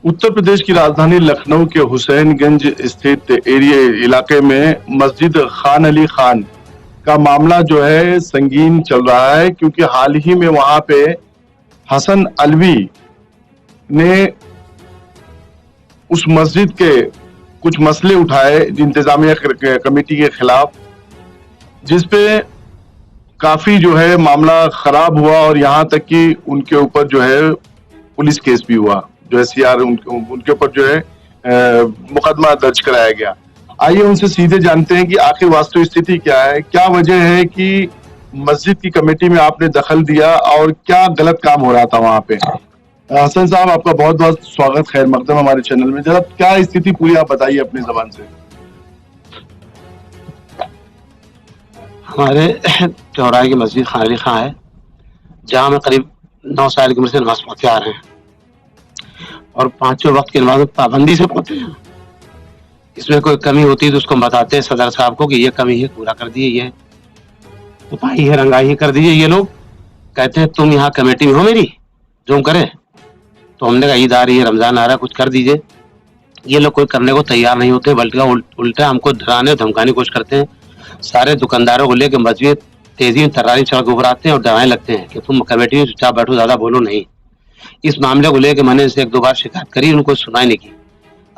उत्तर प्रदेश की राजधानी लखनऊ के हुसैनगंज स्थित एरिया इलाके में मस्जिद खान अली खान का मामला जो है संगीन चल रहा है, क्योंकि हाल ही में वहां पे हसन अलवी ने उस मस्जिद के कुछ मसले उठाए इंतजामिया कमेटी के खिलाफ, जिसपे काफी जो है मामला खराब हुआ और यहाँ तक कि उनके ऊपर जो है पुलिस केस भी हुआ, जो एसआईआर उनके ऊपर जो है मुकदमा दर्ज कराया गया। आइए उनसे सीधे जानते हैं कि आखिर वास्तविक स्थिति क्या है, क्या वजह है कि मस्जिद की कमेटी में आपने दखल दिया और क्या गलत काम हो रहा था वहां पे। हसन साहब, आपका बहुत बहुत स्वागत, खैर मकदम हमारे चैनल में। जरा क्या स्थिति पूरी आप बताइए अपनी जबान से। हमारे चौराहे की मस्जिद खान अली खां है, जहाँ में करीब 9 साल की उम्र से नमाज पढ़ते आ रहे हैं और 5 वक्त की नमाज पाबंदी से पढ़ते हैं। इसमें कोई कमी होती है तो उसको बताते हैं सदर साहब को कि ये कमी है, पूरा कर दिए, ये उपाई है, रंगाई है, कर दीजिए। ये लोग कहते हैं तुम यहाँ कमेटी में हो मेरी, जो हम करें। तो हमने कहा ईद आ रही है, रमजान आ रहा है, कुछ कर दीजिए। ये लोग कोई करने को तैयार नहीं होते, बल्कि उल्टा हमको डराने धमकाने की कोशिश करते हैं। सारे दुकानदारों को लेकर मस्जिद तेजी में तर्रारी चढ़ के ऊपर आते हैं और डराने लगते हैं कि तुम कमेटी में चुपचाप बैठो, ज्यादा बोलो नहीं। इस मामले को लेकर मैंने इनसे 1-2 बार शिकायत करी, उनको सुनाई नहीं की।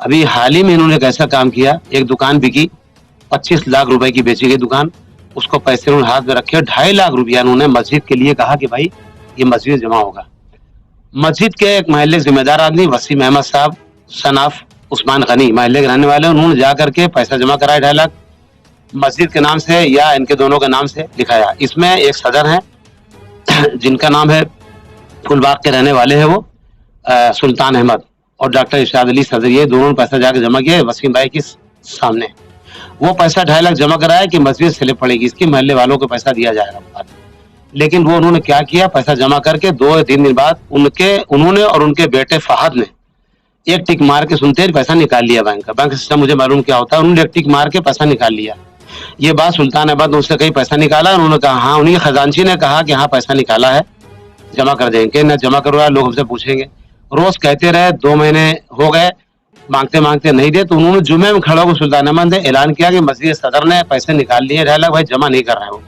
अभी हाल ही में इन्होंने एक ऐसा काम किया, एक दुकान बिकी, 25 लाख रुपए की बेची गई दुकान, उसको पैसे उन्होंने हाथ में रखे, 2.5 लाख रुपया उन्होंने मस्जिद के लिए कहा कि भाई ये मस्जिद जमा होगा। मस्जिद के एक महल्ले जिम्मेदार आदमी वसीम अहमद साहब सनाफ उस्मान गनी महल्ले के रहने वाले, उन्होंने जा करके पैसा जमा कराया 2.5 लाख मस्जिद के नाम से या इनके दोनों के नाम से लिखाया। इसमें एक सदर है जिनका नाम है, फुलबाग के रहने वाले हैं वो सुल्तान अहमद, और डॉक्टर इरशाद अली सदर, ये दोनों पैसा जाकर जमा किया वसीम भाई के सामने। वो पैसा 2.5 लाख जमा कराया कि मस्जिद स्लिप पड़ेगी, इसके महल्ले वालों को पैसा दिया जाएगा। लेकिन वो उन्होंने क्या किया, पैसा जमा करके 2-3 दिन बाद उन्होंने और उनके बेटे फहद ने एक टिक मार के सुनते ही पैसा निकाल लिया। बैंक सिस्टम मुझे मालूम क्या होता है, उन्होंने एक टिक मार के पैसा निकाल लिया। ये बात सुल्तान अहमद ने उससे कहीं पैसा निकाला, उन्होंने कहा हाँ, उन्हीं खजांची ने कहा कि हाँ पैसा निकाला है, जमा कर देंगे। न जमा करवाया, लोग हमसे पूछेंगे। रोज कहते रहे, 2 महीने हो गए, मांगते मांगते नहीं दे। तो उन्होंने जुमे में खड़ा होकर सुल्तान अहमद ने ऐलान किया कि मस्जिद सदर ने पैसे निकाल लिए 2.5 लाख, भाई जमा नहीं कर रहे हो।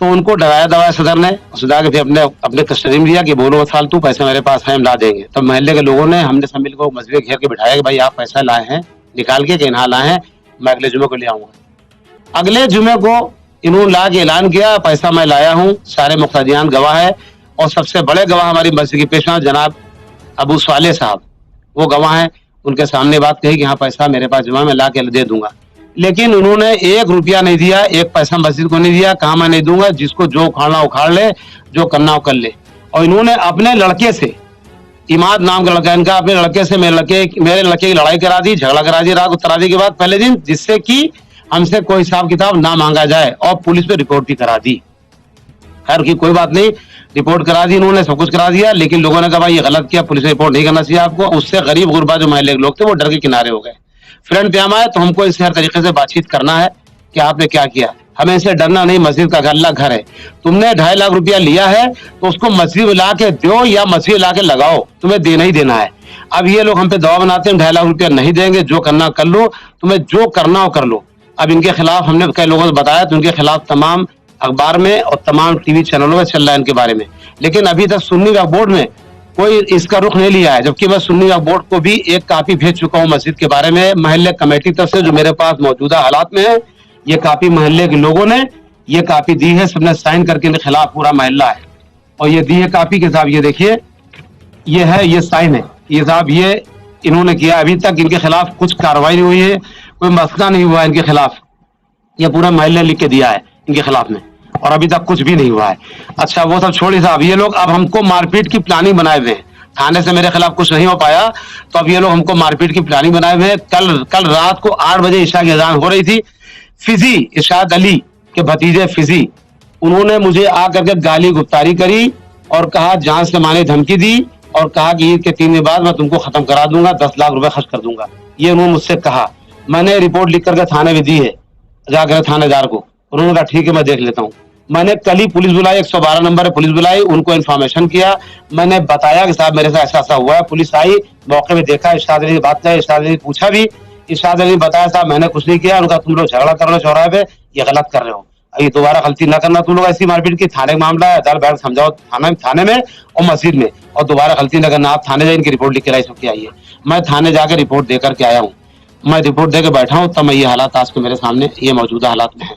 तो उनको डराया दवाया सदर ने, सुधा के फिर अपने तस्लीम दिया कि बोलो फालतू, पैसे मेरे पास है, हम ला देंगे। तब महल्ले के लोगों ने, हमने सब मिलकर मस्जिद घेर के बिठाया कि भाई आप पैसा लाए हैं निकाल के, कहीं लाए हैं, मैं अगले जुमे को ले आऊंगा। अगले जुमे को इन्होंने ला के ऐलान किया पैसा मैं लाया हूँ, सारे मुख्तादियान गवाह है, और सबसे बड़े गवाह हमारी मस्जिद के पेशवा जनाब अबू साले साहब, वो गवाह हैं। उनके सामने बात कही कि हाँ पैसा मेरे पास जमा, मैं ला के दे दूंगा। लेकिन उन्होंने 1 रुपया नहीं दिया, 1 पैसा मस्जिद को नहीं दिया। कहा मैं नहीं दूंगा, जिसको जो उखाड़ना उखाड़ ले, जो करना वो कर ले। और इन्होंने अपने लड़के से, इमाद नाम का लड़का इनका, अपने लड़के से मेरे लड़के की लड़ाई करा दी, झगड़ा करा दी रात को तरावी के बाद पहले दिन, जिससे कि हमसे कोई हिसाब किताब ना मांगा जाए, और पुलिस पे रिपोर्ट भी करा दी। खैर की कोई बात नहीं, रिपोर्ट करा दी इन्होंने, सब कुछ करा दिया, लेकिन लोगों ने कहा भाई ये गलत किया, पुलिस में रिपोर्ट नहीं करना चाहिए आपको। उससे गरीब गुरबा जो महल्ले के लोग थे वो डर के किनारे हो गए। फ्रंट पे हम आए तो हमको इससे हर तरीके से बातचीत करना है कि आपने क्या किया। हमें इससे डरना नहीं, मस्जिद का अल्लाह घर है। तुमने 2.5 लाख रुपया लिया है तो उसको मस्जिद ला के दो या मस्जिद ला के लगाओ, तुम्हें देना ही देना है। अब ये लोग हम पे दबाव बनाते हैं 2.5 लाख रुपया नहीं देंगे, जो करना कर लो, तुम्हें जो करना हो कर लो। अब इनके खिलाफ हमने कई लोगों से बताया तो उनके खिलाफ तमाम अखबार में और तमाम टीवी चैनलों में चल रहा है इनके बारे में, लेकिन अभी तक सुन्नी वक्फ बोर्ड में कोई इसका रुख नहीं लिया है। जबकि मैं सुन्नी वक्फ बोर्ड को भी एक कॉपी भेज चुका हूँ मस्जिद के बारे में, महल्ले कमेटी तरफ से, जो मेरे पास मौजूदा हालात में है। ये कॉपी महल्ले के लोगों ने ये कॉपी दी है, सबने साइन करके इनके खिलाफ पूरा महल्ला है, और ये दी है कॉपी के साहब, ये देखिए, ये है, ये साइन है, ये साहब ये इन्होंने किया। अभी तक इनके खिलाफ कुछ कार्रवाई नहीं हुई है, कोई मसला नहीं हुआ इनके खिलाफ। ये पूरा महल्ला लिख के दिया है इनके खिलाफ में, और अभी तक कुछ भी नहीं हुआ है। अच्छा वो सब छोड़िए साहब, ये लोग अब हमको मारपीट की प्लानिंग बनाए हुए हैं। थाने से मेरे खिलाफ कुछ नहीं हो पाया तो अब ये लोग हमको मारपीट की प्लानिंग बनाए हुए हैं। कल रात को 8 बजे ईशा की अजान हो रही थी। फिजी इरशाद अली के भतीजे फिजी, उन्होंने मुझे आकर के गाली गुफ्तारी करी और कहा जान से माने धमकी दी, और कहा कि ईद के 3 दिन बाद मैं तुमको खत्म करा दूंगा, 10 लाख रुपए खर्च कर दूंगा। ये उन्होंने मुझसे कहा। मैंने रिपोर्ट लिख करके थाने में दी है, जाकर थानेदार को। उन्होंने कहा ठीक है मैं देख लेता हूँ। मैंने कल ही पुलिस बुलाई, 112 नंबर है पुलिस बुलाई, उनको इन्फॉर्मेशन किया। मैंने बताया कि साहब मेरे साथ ऐसा ऐसा हुआ है। पुलिस आई, मौके में देखा, इरशाद अली से बात की, इरशाद अली पूछा भी, इरशाद अली ने बताया साहब मैंने कुछ नहीं किया। उनका तुम लोग झगड़ा कर रहे हो चौराहे पे, ये गलत कर रहे हो, ये दोबारा गलती ना करना तुम लोग ऐसी मारपीट की। थाने का मामला है, दर बैठ समझाओ थाने में और मस्जिद में, और दोबारा गलती न करना। आप थाने जाए, इनकी रिपोर्ट लिख के लाई सबकी आई है। मैं थाने जाकर रिपोर्ट देकर के आया हूँ, मैं रिपोर्ट देकर बैठा हूँ, तब मैं ये हालात आज के मेरे सामने ये मौजूदा हालात में है।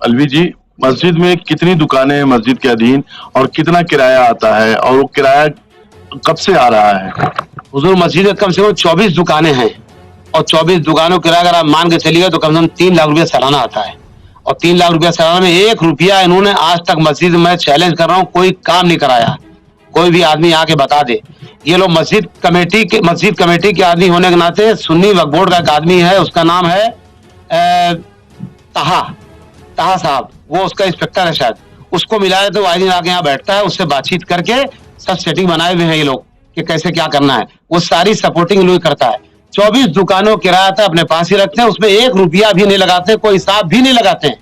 अलवी जी, मस्जिद में कितनी दुकानें हैं मस्जिद के अधीन, और कितना किराया आता है, और वो किराया कब से आ रहा है? हुजूर मस्जिद में कम से कम 24 दुकानें हैं, और 24 दुकानों किराया अगर आप मान के चलिए तो कम से कम 3 लाख रुपया सालाना आता है। और 3 लाख रुपया सालाना में 1 रुपया इन्होंने आज तक मस्जिद में, चैलेंज कर रहा हूँ, कोई काम नहीं कराया। कोई भी आदमी आके बता दे। ये लोग मस्जिद कमेटी के आदमी होने के नाते सुन्नी वक्फ बोर्ड का एक आदमी है, उसका नाम है ताहा साहब, वो उसका इंस्पेक्टर है शायद। उसको मिलाया तो आए दिन आके यहाँ बैठता है, उससे बातचीत करके सब सेटिंग बनाए हुए हैं ये लोग कि कैसे क्या करना है। वो सारी सपोर्टिंग लोग करता है। 24 दुकानों किराया था अपने पास ही रखते हैं, उसमें 1 रुपया भी नहीं लगाते, कोई हिसाब भी नहीं लगाते हैं।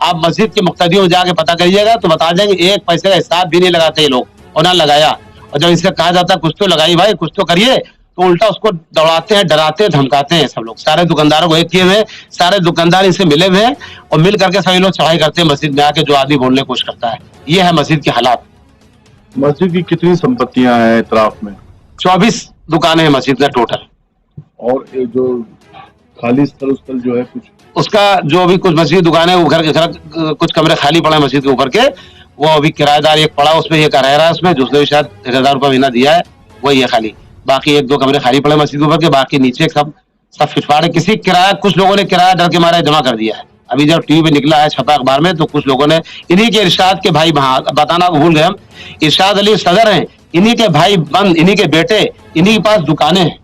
आप मस्जिद के मुक्तदियों में जाके पता करिएगा तो बता देंगे 1 पैसे का हिसाब भी नहीं लगाते ये लोग, और ना लगाया। और जब इससे कहा जाता है कुछ तो लगाई भाई, कुछ तो करिए, तो उल्टा उसको दौड़ाते हैं, डराते हैं, धमकाते हैं सब लोग। सारे दुकानदारों को एक किए हुए, सारे दुकानदार इनसे मिले हुए हैं, और मिल करके सभी लोग चढ़ाई करते हैं मस्जिद में आके, जो आदमी बोलने की कोशिश करता है। ये है मस्जिद के हालात। मस्जिद की कितनी संपत्तियां हैं इतराफ में? 24 दुकानें हैं मस्जिद में टोटल। और जो खाली स्थल जो है कुछ उसका, जो अभी कुछ मस्जिद दुकान है वो घर कुछ कमरे खाली पड़े हैं मस्जिद के ऊपर के, वो अभी किराएदार एक पड़ा, उसमें ये रह रहा है, उसमें जिसने शायद 1000 रुपया महीना दिया है, वही है खाली। बाकी 1-2 कमरे खाली पड़े मस्जिद के ऊपर के, बाकी नीचे सब फिटफाड़ है। किसी किराया, कुछ लोगों ने किराया डर के मारे जमा कर दिया है। अभी जब टीवी पे निकला है, छपा अखबार में, तो कुछ लोगों ने, इन्हीं के इरशाद के भाई, बताना भूल गए हम, इरशाद अली सदर हैं, इन्हीं के भाई बंद, इन्हीं के बेटे, इन्हीं के पास दुकानें हैं,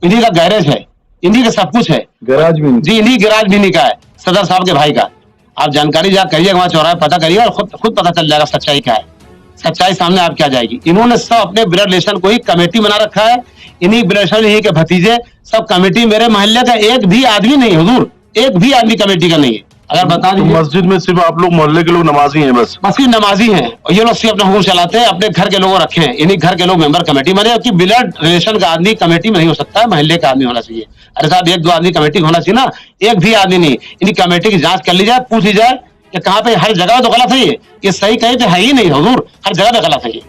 इन्हीं का गैरेज है, इन्हीं का सब कुछ है। गैराज भी जी, इन्हीं गैराज भी नहीं का है, सदर साहब के भाई का। आप जानकारी जा करिएगा, वहां चौराहे पता करिएगा, और खुद पता चल जाएगा सच्चाई क्या है। सच्चाई सामने आपके आ जाएगी। इन्होंने सब अपने ब्लड रिलेशन को ही कमेटी बना रखा है। इन्हीं ब्लड रिलेशन, इन्हीं के भतीजे सब कमेटी। मेरे मोहल्ले का एक भी आदमी नहीं हुजूर, एक भी आदमी कमेटी का नहीं है। अगर बता दीजिए, मस्जिद में सिर्फ आप लोग मोहल्ले के लोग नमाजी हैं? बस सिर्फ नमाजी हैं, और ये लोग सिर्फ अपना हुकूम चलाते हैं, अपने घर के लोग रखे हैं। इन्हीं घर के लोग मेंबर कमेटी बने, क्योंकि ब्लड रिलेशन का आदमी कमेटी में नहीं हो सकता है, मोहल्ले का आदमी होना चाहिए। अरे साहब 1-2 आदमी कमेटी होना चाहिए ना, एक भी आदमी नहीं। इन्हीं कमेटी की जांच कर ली जाए, पूछ ली जाए कि कहाँ पे, हर जगह तो गलत है ये सही कहीं पे है ही नहीं हुजूर, हर जगह पे गलत है ये।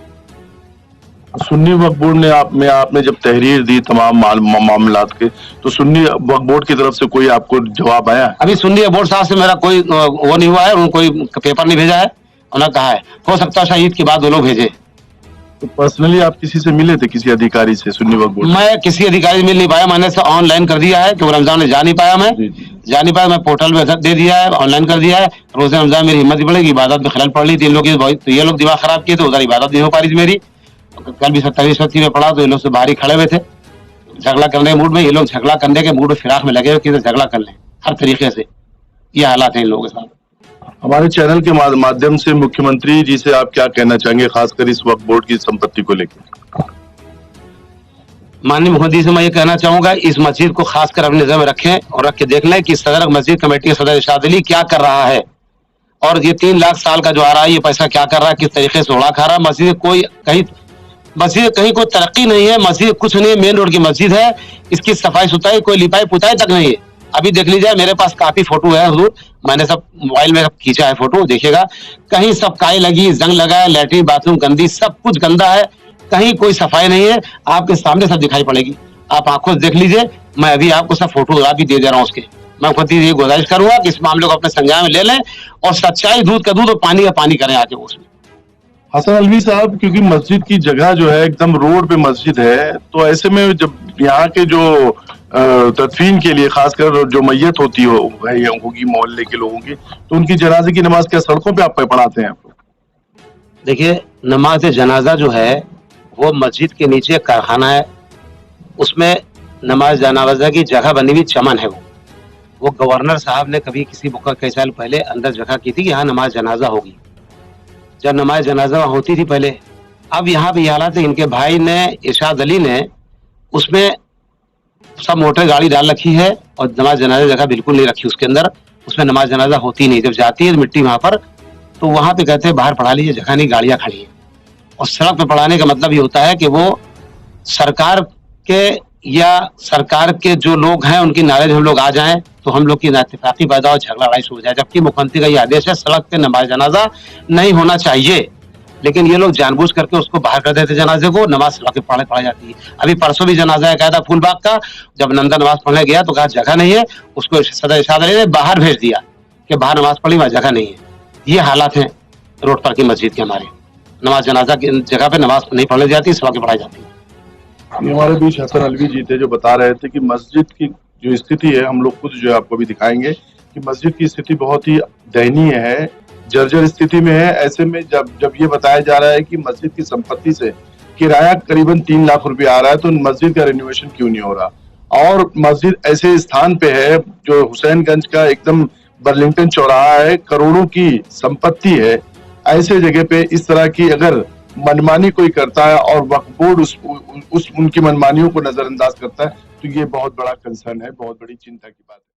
सुन्नी वक्फ बोर्ड ने आपने जब तहरीर दी तमाम मामलात के, तो सुन्नी वक्फ बोर्ड की तरफ से कोई आपको जवाब आया? अभी सुन्नी वक्फ बोर्ड साहब से मेरा कोई वो नहीं हुआ है, उन्होंने कोई पेपर नहीं भेजा है। उन्होंने कहा है हो सकता है ईद के बाद वो लोग भेजे। तो पर्सनली आप किसी से मिले थे, किसी अधिकारी से सुन्नी वक्फ बोर्ड? मैं किसी अधिकारी से मिल नहीं पाया, मैंने सब ऑनलाइन कर दिया है क्योंकि रमजान में जा नहीं पाया मैं, जी, जी। जा नहीं पाया, मैं पोर्टल में दे दिया है, ऑनलाइन कर दिया है। रोजे रमजान मेरी हिम्मत ही पड़ेगी, इबादत में खलल पड़ रही थी इन लोग की, तो ये लोग दिमाग खराब किए थे, उधर इबादत नहीं हो पा रही थी मेरी। कल भी 27 में पड़ा तो ये लोग से बाहर ही खड़े हुए थे, झगड़ा करने के मूड में। ये लोग झगड़ा करने के मूड में फिराक में लगे हुए कि झगड़ा कर लें हर तरीके से। ये हालात है इन लोगों के साथ। हमारे चैनल के माध्यम से मुख्यमंत्री जी से आप क्या कहना चाहेंगे, खासकर इस वक्फ बोर्ड की संपत्ति को लेकर? माननीय मुख्यमंत्री से मैं ये कहना चाहूंगा, इस मस्जिद को खासकर अपने नजर में रखें और रख के देख लें कि सदर मस्जिद कमेटी के सदर इरशाद अली क्या कर रहा है, और ये 3 लाख साल का जो आ रहा है ये पैसा क्या कर रहा है, किस तरीके से उड़ा खा रहा है। मस्जिद कहीं कोई तरक्की नहीं है, मस्जिद कुछ नहीं है, मेन रोड की मस्जिद है, इसकी सफाई सुथराई कोई लिपाई पुताई तक नहीं है। अभी देख लीजिए, मेरे पास काफी फोटो है हुजूर, मैंने सब मोबाइल में सब खींचा है फोटो, देखिएगा कहीं सब काई लगी, जंग लगा है, लैट्रिन बाथरूम गंदी, सब कुछ गंदा है, कहीं कोई सफाई नहीं है। आपके सामने सब दिखाई पड़ेगी, आप आंखों से देख लीजिए। मैं अभी आपको सब फोटोग्राफ भी दे रहा हूँ उसके। मैं खुद ही गुजारिश करूंगा कि इस मामले को अपने संज्ञान में ले लें और सच्चाई दूध का दूध और पानी का पानी करें आके उसमें। हसन अलवी साहब, क्योंकि मस्जिद की जगह जो है एकदम रोड पे मस्जिद है, तो ऐसे में जब यहाँ के जो तदफीन के लिए खासकर जो मैयत होती होगी मोहल्ले के लोगों की, तो उनकी जनाजे की नमाज क्या सड़कों पे आप पढ़ाते हैं? देखिए, नमाज जनाजा जो है वो मस्जिद के नीचे एक कारखाना है, उसमें नमाज जनाजा की जगह बनी हुई चमन है। वो गवर्नर साहब ने कभी किसी कई साल पहले अंदर जगह की थी कि यहाँ नमाज जनाजा होगी, जब नमाज जनाजा होती थी पहले। अब यहाँ पे हालात है, इनके भाई ने इरशाद अली ने उसमें सब मोटर गाड़ी डाल रखी है और नमाज जनाजा जगह बिल्कुल नहीं रखी उसके अंदर, उसमें नमाज जनाजा होती नहीं। जब जाती है मिट्टी वहां पर, तो वहां पे कहते हैं बाहर पढ़ा लीजिए, जगह नहीं, गाड़ियां खड़ी हैं। और सड़क पे पढ़ाने का मतलब ये होता है कि वो सरकार के या सरकार के जो लोग हैं उनकी नॉलेज हम लोग आ जाएं तो हम लोग की नाइतफाकी पैदा और झगड़ा लड़ाई शुरू हो जाए। जबकि मुख्यमंत्री का ये आदेश है सड़क पे नमाज जनाजा नहीं होना चाहिए, लेकिन ये लोग जानबूझ करके उसको बाहर कर देते जनाजे को, नमाज सड़क पे पढ़ाई जाती है। अभी परसों भी जनाजा है कायदा फूलबाग का, जब नंदा नमाज पढ़ने गया तो कहा जगह नहीं है, उसको सदर इरशाद अली ने बाहर भेज दिया कि बाहर नमाज पढ़ी, वहां जगह नहीं है। ये हालात हैं रोड पर की मस्जिद के हमारे, नमाज जनाजा की जगह पे नमाज नहीं पढ़ने जाती, सड़क पे पढ़ाई जाती है। हमारे बीच हसन अलवी जी थे जो बता रहे थे कि मस्जिद की जो स्थिति है, हम लोग खुद जो है आपको भी दिखाएंगे कि मस्जिद की स्थिति बहुत ही दयनीय है, जर्जर स्थिति में है। ऐसे में जब ये बताया जा रहा है कि मस्जिद की संपत्ति से किराया करीबन 3 लाख रुपए आ रहा है, तो मस्जिद का रिनोवेशन क्यों नहीं हो रहा? और मस्जिद ऐसे स्थान पे है जो हुसैनगंज का एकदम बर्लिंगटन चौराहा है, करोड़ों की संपत्ति है। ऐसे जगह पे इस तरह की अगर मनमानी कोई करता है और वक्फ बोर्ड उनकी मनमानियों को नजरअंदाज करता है, तो ये बहुत बड़ा कंसर्न है, बहुत बड़ी चिंता की बात है।